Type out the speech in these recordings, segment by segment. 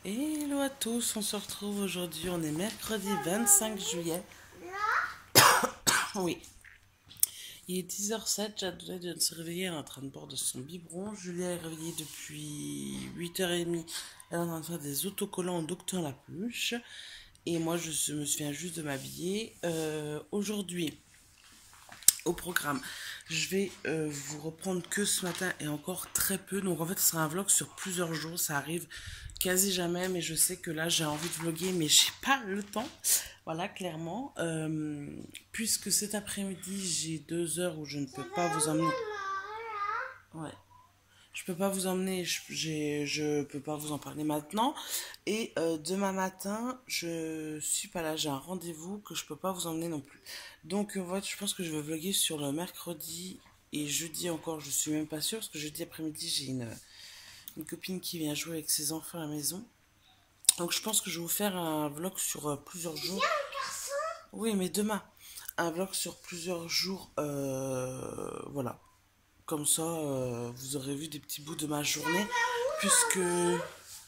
Hello à tous, on se retrouve aujourd'hui, on est mercredi 25 juillet. Oui, il est 10h07, Jadoulet vient de se réveiller, elle est en train de boire de son biberon. Julia est réveillée depuis 8h30, elle est en train de faire des autocollants au docteur Lapeluche. Et moi me souviens juste de m'habiller. Aujourd'hui, au programme, je vais vous reprendre que ce matin et encore très peu. Donc en fait, ce sera un vlog sur plusieurs jours. Ça arrive quasi jamais, mais je sais que là, j'ai envie de vlogger, mais j'ai pas le temps. Voilà, clairement. Puisque cet après-midi, j'ai 2 heures où je ne peux pas vous emmener. Ouais. Je peux pas vous emmener, je peux pas vous en parler maintenant. Et demain matin, je suis pas là, j'ai un rendez-vous que je peux pas vous emmener non plus. Donc, en fait, je pense que je vais vlogger sur le mercredi et jeudi encore, je suis même pas sûre, parce que jeudi après-midi, j'ai une copine qui vient jouer avec ses enfants à la maison. Donc, je pense que je vais vous faire un vlog sur plusieurs jours. Oui, mais demain, un vlog sur plusieurs jours, voilà. Comme ça, vous aurez vu des petits bouts de ma journée. Puisque.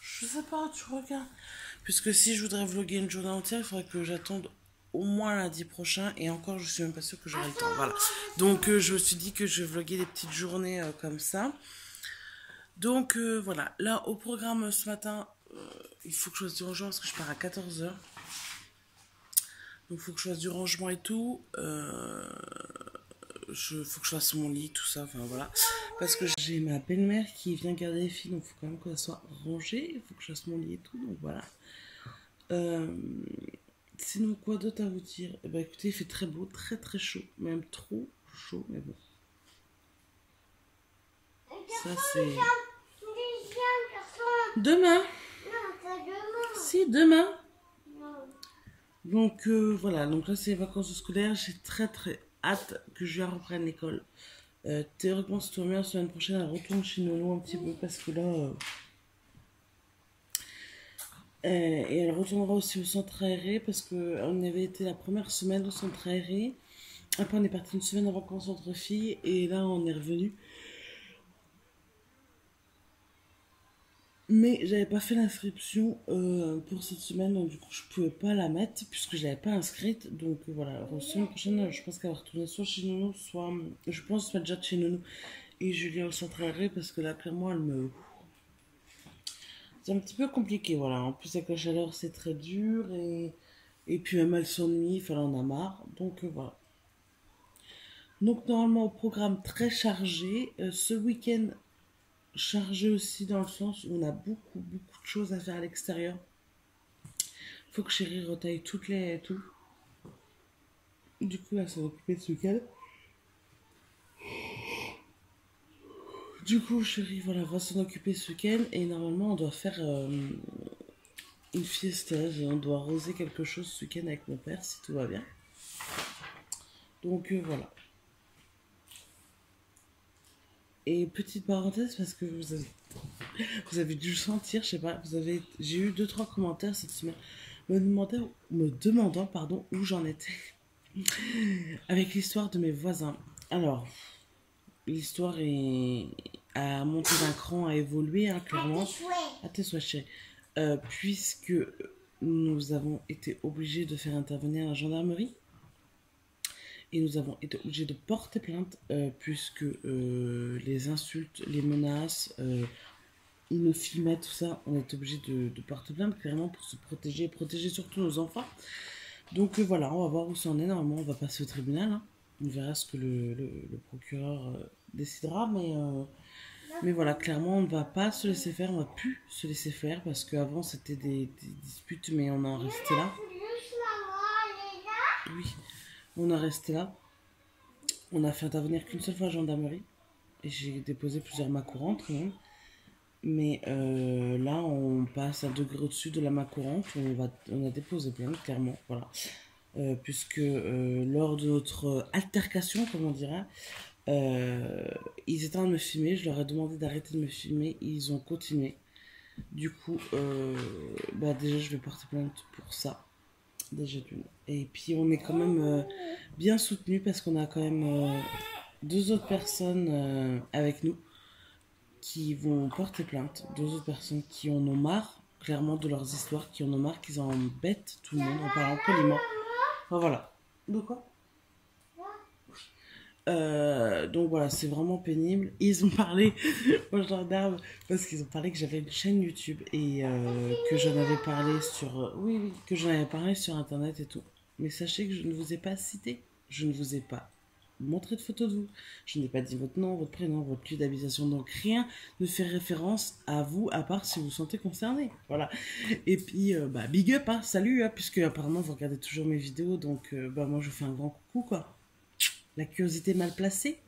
Je sais pas, tu regardes. Puisque si je voudrais vlogger une journée entière, il faudrait que j'attende au moins lundi prochain. Et encore, je suis même pas sûre que j'aurai le temps. Voilà. Donc, je me suis dit que je vais vlogger des petites journées comme ça. Donc, voilà. Là, au programme ce matin, il faut que je fasse du rangement parce que je pars à 14h. Donc, il faut que je fasse du rangement et tout. Faut que je fasse mon lit, tout ça, enfin voilà. Parce que j'ai ma belle-mère qui vient garder les filles, donc il faut quand même que ça soit rangé. Il faut que je fasse mon lit et tout, donc voilà. Euh, Sinon, quoi d'autre à vous dire? Eh ben, écoutez, il fait très beau, très très chaud, même trop chaud, mais bon. Ça, c'est. Demain! Si, demain! Donc voilà, donc là c'est les vacances scolaires, j'ai très très hâte que je reprenne l'école. Théoriquement, si tout va bien, la semaine prochaine, elle retourne chez Nono un petit peu parce que là, et elle retournera aussi au centre aéré parce qu'on avait été la première semaine au centre aéré. Après, on est parti une semaine en vacances entre filles et là, on est revenu. Mais j'avais pas fait l'inscription pour cette semaine, donc du coup, je pouvais pas la mettre puisque je l'avais pas inscrite. Donc voilà, la semaine prochaine, je pense qu'elle va retourner soit chez Nounou, soit. Je pense soit déjà chez Nounou et Julia au centre aéré parce que là, clairement, elle me. C'est un petit peu compliqué, voilà. En plus, avec la chaleur, c'est très dur et puis même elle s'ennuie, enfin, elle en a marre. Donc voilà. Donc normalement au programme très chargé. Ce week-end chargé aussi dans le sens où on a beaucoup beaucoup de choses à faire à l'extérieur. Faut que chérie retaille toutes les tout. Du coup elle s'en occuper de ce week-end. Du coup chérie voilà va s'en occuper ce week-end et normalement on doit faire une fiesta. On doit arroser quelque chose ce week-end avec mon père si tout va bien. Donc voilà. Et petite parenthèse parce que vous avez dû le sentir, je sais pas, j'ai eu deux trois commentaires cette semaine me demandant pardon où j'en étais avec l'histoire de mes voisins. Alors l'histoire est a monté d'un cran, a évolué hein, clairement. À tes souhaits, chérie. Puisque nous avons été obligés de faire intervenir la gendarmerie et nous avons été obligés de porter plainte puisque les insultes, les menaces, ils nous filmaient, tout ça. On est obligé de porter plainte clairement pour se protéger et protéger surtout nos enfants. Donc voilà, on va voir où ça en est. Normalement, on va passer au tribunal. Hein. On verra ce que le procureur décidera. Mais voilà, clairement, on ne va pas se laisser faire. On ne va plus se laisser faire parce qu'avant, c'était des disputes, mais on en restait là. Oui, on en resté là. On a fait intervenir qu'une seule fois la gendarmerie. Et j'ai déposé plusieurs mains courantes quand même. Mais là, on passe un degré au-dessus de la main courante. On a déposé plainte, clairement. Voilà. Puisque lors de notre altercation, comme on dirait, ils étaient en train de me filmer. Je leur ai demandé d'arrêter de me filmer. Ils ont continué. Du coup, bah déjà, je vais porter plainte pour ça. Déjà d'une. Et puis, on est quand même bien soutenu parce qu'on a quand même deux autres personnes avec nous qui vont porter plainte. Deux autres personnes qui en ont marre clairement de leurs histoires, qui en ont marre, qu'ils embêtent tout le monde en parlant poliment. Enfin, voilà. De quoi? Donc voilà, c'est vraiment pénible. Ils ont parlé aux gendarmes parce qu'ils ont parlé que j'avais une chaîne YouTube et que j'en avais parlé sur... oui, oui, que j'en avais parlé sur Internet et tout. Mais sachez que je ne vous ai pas cité. Je ne vous ai pas montré de photo de vous. Je n'ai pas dit votre nom, votre prénom, votre lieu d'habitation. Donc rien ne fait référence à vous, à part si vous vous sentez concerné. Voilà. Et puis, bah, big up, hein, salut, hein, puisque apparemment vous regardez toujours mes vidéos. Donc, bah, moi, je vous fais un grand coucou, quoi. La curiosité mal placée.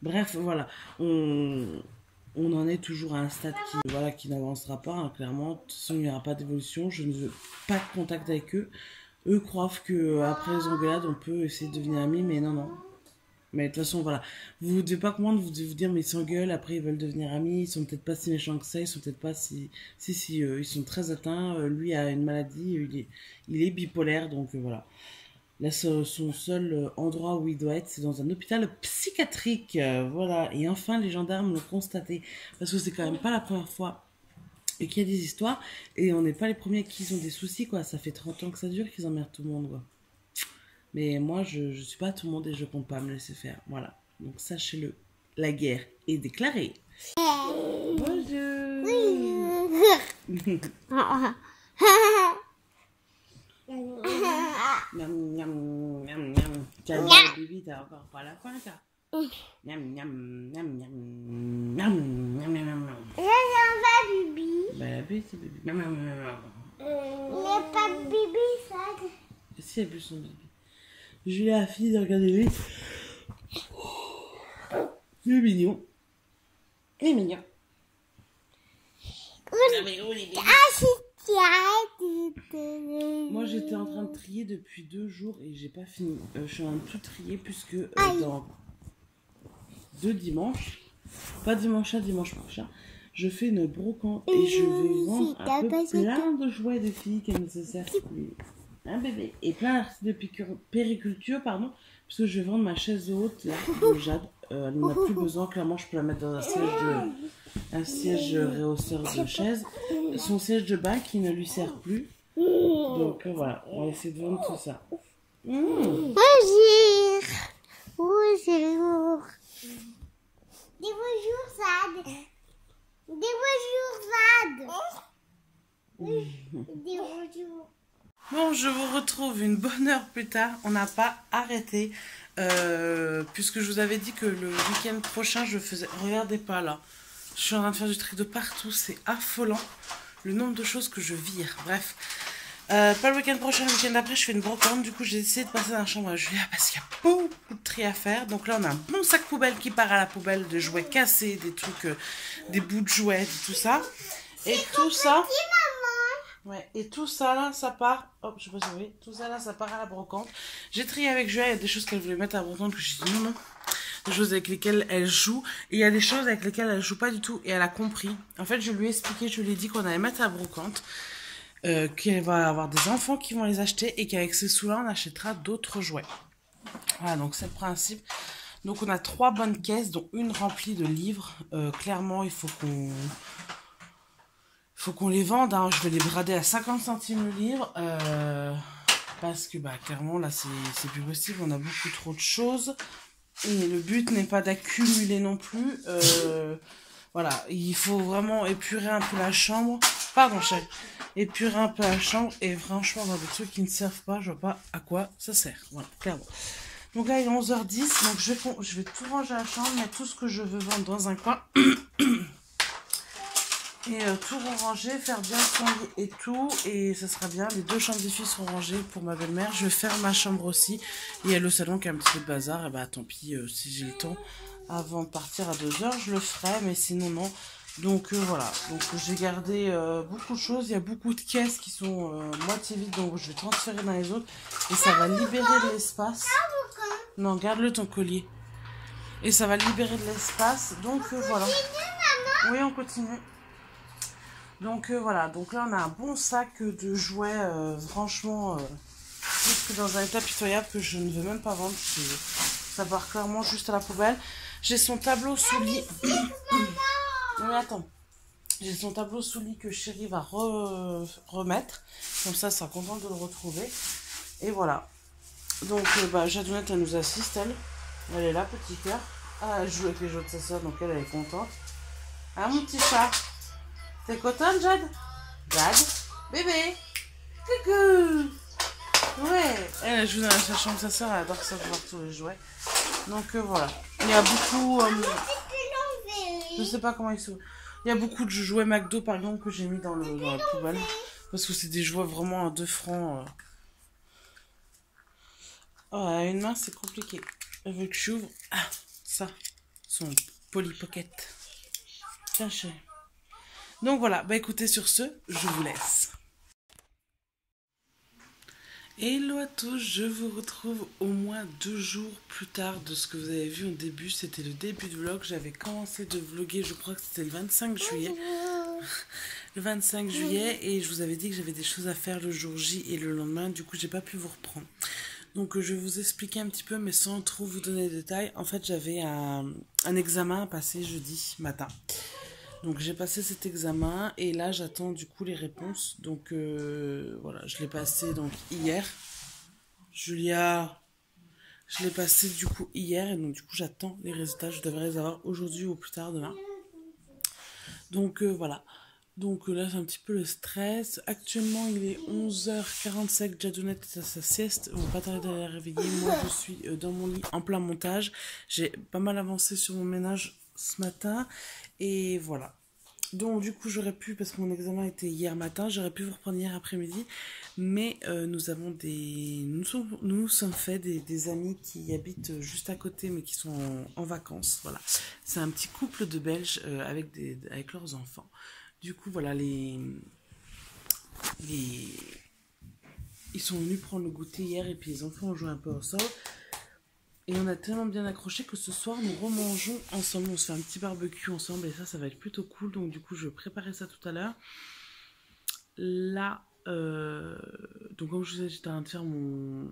Bref, voilà. On en est toujours à un stade qui n'avancera pas, hein, clairement. De toute façon, il n'y aura pas d'évolution. Je ne veux pas de contact avec eux. Eux croient qu'après les engueulades, on peut essayer de devenir amis, mais non, non. Mais de toute façon, voilà. Vous ne devez pas comprendre, vous devez vous dire, mais ils s'engueulent, après ils veulent devenir amis, ils sont peut-être pas si méchants que ça, ils sont peut-être pas si... Si, ils sont très atteints, lui a une maladie, il est bipolaire, donc voilà. Là, son seul endroit où il doit être, c'est dans un hôpital psychiatrique, voilà. Et enfin, les gendarmes l'ont constaté, parce que c'est quand même pas la première fois et qu'il y a des histoires, et on n'est pas les premiers qui ont des soucis, quoi. Ça fait 30 ans que ça dure qu'ils emmerdent tout le monde, quoi. Mais moi, je suis pas tout le monde et je compte pas me laisser faire. Voilà. Donc sachez-le, la guerre est déclarée. Bonjour. Miam, miam, miam, miam. Tiens, bébé, t'as encore pas la faim, ça. Miam, miam, miam, miam, miam, miam, miam, miam. Pas Bibi. Bah, la bête, c'est bébé. Miam, miam, miam, miam. Il n'est pas Bibi, ça. Si, elle a bu son bébé. Julia a fini de regarder lui. Il est mignon. Il est mignon. Moi, j'étais en train de trier depuis 2 jours et j'ai pas fini. Je suis en train de tout trier puisque dans 2 dimanches, pas dimanche à dimanche prochain, je fais une brocante et je vais vendre un peu plein de jouets de filles qui ne se servent plus. Un bébé. Et plein d'articles de périculture, pardon, parce que je vais vendre ma chaise haute, là, de Jade. Elle n'en a plus besoin, clairement, je peux la mettre dans un siège réhausseur de chaise. Son siège de bain qui ne lui sert plus. Donc voilà, on va essayer de vendre tout ça. Bonjour. Bonjour. Dis bonjour, Sad. Dis bonjour, Sad. Dis bonjour. Bon, je vous retrouve une bonne heure plus tard. On n'a pas arrêté. Puisque je vous avais dit que le week-end prochain, je faisais... Regardez pas là. Je suis en train de faire du tri de partout. C'est affolant. Le nombre de choses que je vire. Bref. Pas le week-end prochain, le week-end d'après, je fais une brocante. Du coup, j'ai essayé de passer dans la chambre à Julia parce qu'il y a beaucoup de tri à faire. Donc là, on a un bon sac poubelle qui part à la poubelle de jouets cassés, des trucs, des bouts de jouets, tout ça. Et tout ça... Ouais, et tout ça là, ça part. Hop, je sais pas si vous voyez. Tout ça là, ça part à la brocante. J'ai trié avec Julia, il y a des choses qu'elle voulait mettre à la brocante que j'ai dit non, non. Des choses avec lesquelles elle joue. Et il y a des choses avec lesquelles elle joue pas du tout. Et elle a compris. En fait, je lui ai expliqué, je lui ai dit qu'on allait mettre à la brocante. Qu'elle va avoir des enfants qui vont les acheter. Et qu'avec ces sous-là, on achètera d'autres jouets. Voilà, donc c'est le principe. Donc on a 3 bonnes caisses, dont une remplie de livres. Clairement, il faut qu'on les vende, hein. Je vais les brader à 50 centimes le livre, parce que bah clairement là c'est plus possible, on a beaucoup trop de choses, et le but n'est pas d'accumuler non plus, voilà, il faut vraiment épurer un peu la chambre, pardon chérie, épurer un peu la chambre, et franchement dans des trucs qui ne servent pas, je vois pas à quoi ça sert, voilà, clairement. Donc là il est 11h10, donc je vais tout ranger à la chambre, mettre tout ce que je veux vendre dans un coin, et tout ranger, faire bien son lit et tout, et ça sera bien. Les 2 chambres des filles seront rangées pour ma belle-mère. Je vais faire ma chambre aussi. Et il y a le salon qui a un petit peu de bazar. Et bah tant pis, si j'ai le temps avant de partir à 2h, je le ferai, mais sinon non. Donc voilà, donc j'ai gardé beaucoup de choses. Il y a beaucoup de caisses qui sont moitié vides, donc je vais transférer dans les autres. Et ça va libérer de l'espace. Non, garde-le ton collier. Et ça va libérer de l'espace, donc voilà. Oui, on continue. Donc voilà, donc là on a un bon sac de jouets, franchement, presque dans un état pitoyable que je ne veux même pas vendre, ça part clairement juste à la poubelle. J'ai son tableau sous lit. Oui, attends. J'ai son tableau sous lit que Chérie va remettre. Comme ça, elle sera contente de le retrouver. Et voilà. Donc, Jadounette, elle nous assiste, elle. Elle est là, petit cœur. Ah, elle joue avec les jouets de sa soeur, donc elle est contente. Hein, mon petit chat? T'es contente, Jade? Jade? Bébé? Coucou! Ouais, elle joue dans sa chambre de sa soeur, elle adore ça, voir tous les jouets. Donc voilà. Il y a beaucoup. Je sais pas comment ils sont. Il y a beaucoup de jouets McDo, par exemple, que j'ai mis dans la poubelle. Parce que c'est des jouets vraiment à 2 francs. Oh, à une main, c'est compliqué. Elle veut que j'ouvre. Ah, ça. Son Polly Pocket. Tiens, chérie. Donc voilà, écoutez, sur ce, je vous laisse. Hello à tous, je vous retrouve au moins 2 jours plus tard de ce que vous avez vu au début. C'était le début de vlog, j'avais commencé de vlogger, je crois que c'était le 25 juillet. Le 25 juillet, et je vous avais dit que j'avais des choses à faire le jour J et le lendemain, du coup j'ai pas pu vous reprendre. Donc je vais vous expliquer un petit peu, mais sans trop vous donner de détails. En fait, j'avais un examen à passer jeudi matin. Donc j'ai passé cet examen et là j'attends du coup les réponses. Donc voilà, je l'ai passé donc hier. Julia, je l'ai passé du coup hier et donc du coup j'attends les résultats. Je devrais les avoir aujourd'hui ou plus tard demain. Donc voilà. Donc là c'est un petit peu le stress. Actuellement il est 11h45, Jadounette est à sa sieste. On va pas tarder à la réveiller. Moi je suis dans mon lit en plein montage. J'ai pas mal avancé sur mon ménage ce matin. Et voilà. Donc du coup j'aurais pu, parce que mon examen était hier matin, j'aurais pu vous reprendre hier après-midi. Mais nous avons nous sommes fait des amis qui habitent juste à côté mais qui sont en vacances. Voilà. C'est un petit couple de Belges avec leurs enfants. Du coup voilà, ils sont venus prendre le goûter hier et puis les enfants ont joué un peu ensemble. Et on a tellement bien accroché que ce soir, nous remangeons ensemble. On se fait un petit barbecue ensemble et ça va être plutôt cool. Donc du coup, je vais préparer ça tout à l'heure. Là, donc comme je vous disais, j'étais en train de faire mon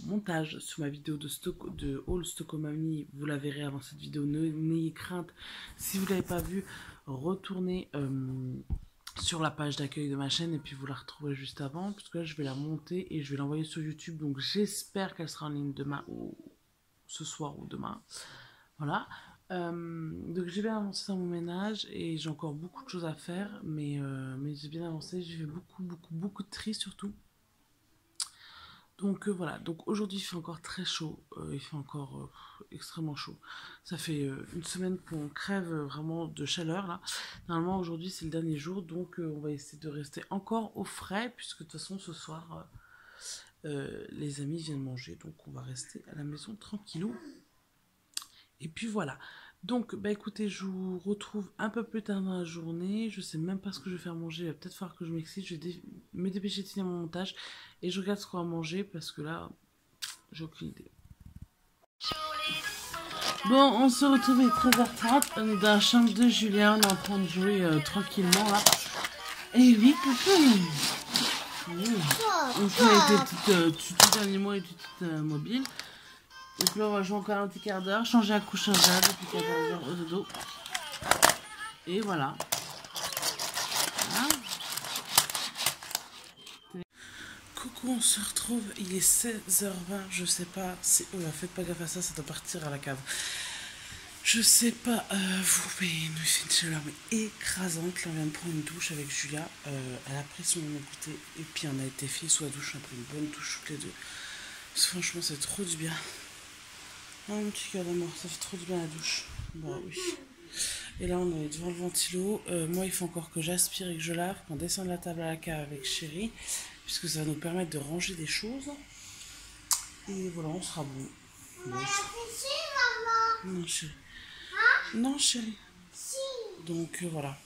montage sur ma vidéo de Haul Stockomanie. Vous la verrez avant cette vidéo. N'ayez crainte. Si vous ne l'avez pas vue, retournez sur la page d'accueil de ma chaîne et puis vous la retrouverez juste avant, puisque là je vais la monter et je vais l'envoyer sur YouTube, donc j'espère qu'elle sera en ligne demain ou ce soir ou demain. Voilà. Donc j'ai bien avancé dans mon ménage et j'ai encore beaucoup de choses à faire, mais j'ai bien avancé. J'ai fait beaucoup de tri surtout. Donc voilà, donc aujourd'hui il fait encore très chaud, il fait encore extrêmement chaud. Ça fait une semaine qu'on crève vraiment de chaleur là. Normalement aujourd'hui c'est le dernier jour, donc on va essayer de rester encore au frais, puisque de toute façon ce soir les amis viennent manger, donc on va rester à la maison tranquillou. Et puis voilà. Donc, écoutez, je vous retrouve un peu plus tard dans la journée. Je sais même pas ce que je vais faire manger. Il va peut-être falloir que je m'excite. Je vais me dépêcher de finir mon montage. Et je regarde ce qu'on va manger parce que là, j'ai aucune idée. Bon, on se retrouve à 13h30. On est dans la chambre de Julien. On est en train de jouer tranquillement là. Et oui, coucou. On joue avec des petites animaux et des petites mobiles. Donc là, on va jouer encore un petit quart d'heure, changer la couche à Jade, et puis 14h au dodo. Et voilà. Coucou, on se retrouve, il est 16h20, je sais pas si... faites pas gaffe à ça, ça doit partir à la cave. Je sais pas, mais il nous fait une chaleur écrasante. Là, on vient de prendre une douche avec Julia. Elle a pris son goûter et puis on a été filles sous la douche, on a pris une bonne douche toutes les deux. Parce que franchement, c'est trop du bien. Oh mon petit cœur d'amour, ça fait trop du bien la douche. Bah oui. Et là on est devant le ventilo. Moi il faut encore que j'aspire et que je lave, qu'on descende la table à la cave avec Chérie, puisque ça va nous permettre de ranger des choses. Et voilà, on sera bon. Non chérie. Non chérie. Donc voilà.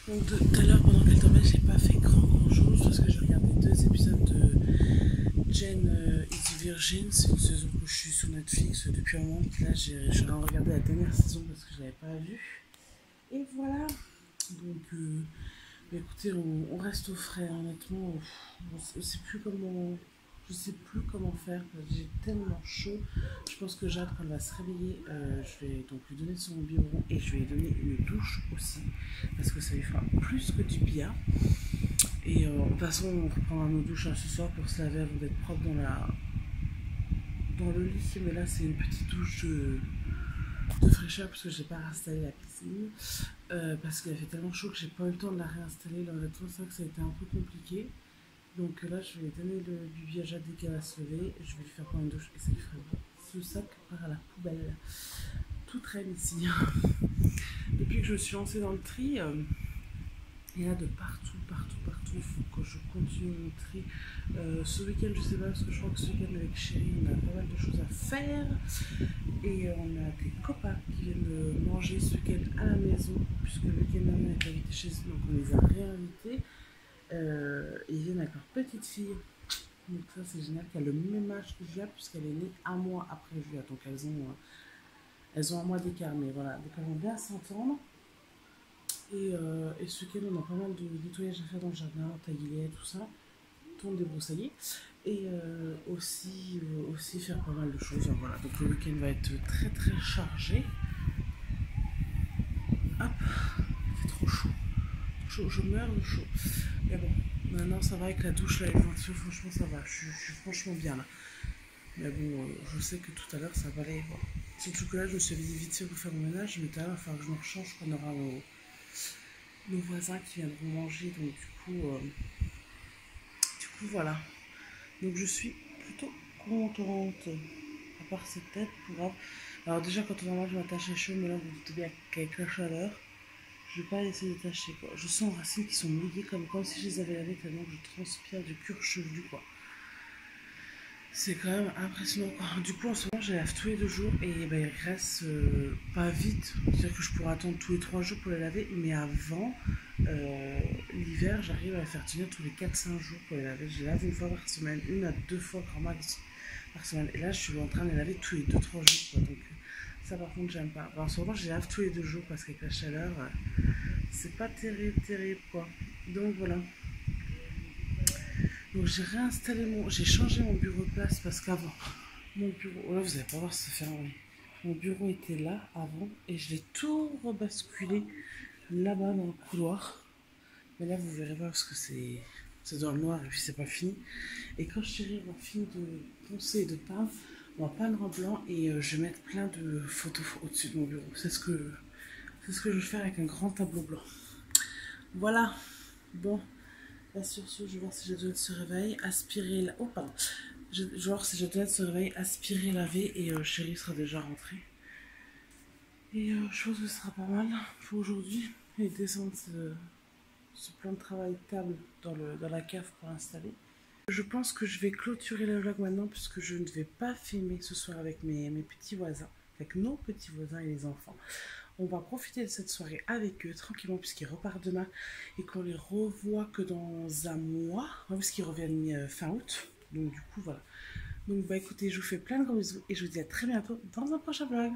Donc tout à l'heure pendant qu'elle dormait, j'ai pas fait grand chose parce que j'ai regardé 2 épisodes de Jane is Virgin. C'est une saison que je suis sur Netflix depuis un moment. Là, je suis en train de regarder la dernière saison parce que je l'avais pas vue. Et voilà. Donc, écoutez, on reste au frais, honnêtement. On sait plus comment. Je sais plus comment faire, j'ai tellement chaud. Je pense que Jade, quand elle va se réveiller, je vais donc lui donner son biberon et je vais lui donner une douche aussi. Parce que ça lui fera plus que du bien. Et de toute façon, on reprendra nos douches ce soir pour se laver avant d'être propre dans le lit. Mais là, c'est une petite douche de fraîcheur parce que j'ai pas réinstallé la piscine. Parce qu'il a fait tellement chaud que j'ai pas eu le temps de la réinstaller. Là, honnêtement, c'est vrai que ça a été un peu compliqué. Donc là, je vais donner le bibi à Jade dès qu'elle va se lever. Je vais lui faire prendre une douche et ça lui fera bien. Ce sac part à la poubelle. Tout traîne ici. Depuis que je me suis lancée dans le tri, il y en a de partout, partout, partout. Il faut que je continue mon tri. Ce week-end, je sais pas, parce que je crois que ce week-end avec Chérie, on a pas mal de choses à faire. Et on a des copains qui viennent manger ce week-end à la maison, puisque le week-end dernier, on est invité chez eux, donc on les a réinvités. Ils viennent avec leur petite fille. Donc ça c'est génial, qu'elle a le même âge que Julia puisqu'elle est née un mois après Julia. Donc elles ont un mois d'écart, mais voilà. Donc elles vont bien s'entendre. Et ce week-end on a pas mal de nettoyage à faire dans le jardin, tailler, tout ça. Tout débroussailler. Et aussi faire pas mal de choses. Voilà. Donc le week-end va être très très chargé. Hop, il fait trop chaud. Je meurs de chaud. Mais bon, maintenant ça va avec la douche là et le ventilo, franchement ça va, je suis franchement bien là. Mais bon, je sais que tout à l'heure ça va aller. Bon. Surtout que là je me suis vite fait pour faire mon ménage, mais tout à l'heure il va falloir que je me rechange quand on aura nos voisins qui viendront manger. Donc du coup voilà. Donc je suis plutôt contente. À part cette tête, grave. Alors déjà quand on mange je m'attache les cheveux, mais là vous doutez bien qu'avec la chaleur, je vais pas laisser détacher quoi. Je sens les racines qui sont mouillées comme si je les avais lavées tellement que je transpire du cuir chevelu quoi. C'est quand même impressionnant quoi. Du coup en ce moment je les lave tous les 2 jours et ben, ils restent pas vite. C'est-à-dire que je pourrais attendre tous les 3 jours pour les laver, mais avant l'hiver j'arrive à les faire tenir tous les 4-5 jours pour les laver. Je les lave une fois par semaine, 1 à 2 fois grand max par semaine. Et là je suis en train de les laver tous les 2-3 jours quoi. Donc ça par contre j'aime pas. En ce moment je les lave tous les 2 jours parce qu'avec la chaleur c'est pas terrible quoi. Donc voilà. Donc j'ai réinstallé j'ai changé mon bureau de place parce qu'avant mon bureau, là vous allez pas voir se fermer. Mon bureau était là avant et je l'ai tout rebasculé là-bas dans le couloir. Mais là vous verrez pas parce que c'est dans le noir et puis c'est pas fini. Et quand Chérie aura fini de poncer et de peindre, on va peindre en blanc et je vais mettre plein de photos au-dessus de mon bureau. C'est ce que je vais faire avec un grand tableau blanc. Voilà. Bon. Là sur ce, je vais voir si Jadouette se réveille, aspirer, oh pardon, je vais voir si Jadouette se réveille, aspirer, laver et Chérie sera déjà rentrée. Et je pense que ce sera pas mal pour aujourd'hui. Et descendre ce plan de travail table dans la cave pour installer. Je pense que je vais clôturer le vlog maintenant puisque je ne vais pas filmer ce soir avec mes petits voisins, avec nos petits voisins et les enfants. On va profiter de cette soirée avec eux tranquillement puisqu'ils repartent demain et qu'on les revoit que dans un mois, puisqu'ils reviennent fin août. Donc du coup voilà. Donc bah écoutez, je vous fais plein de gros bisous et je vous dis à très bientôt dans un prochain vlog.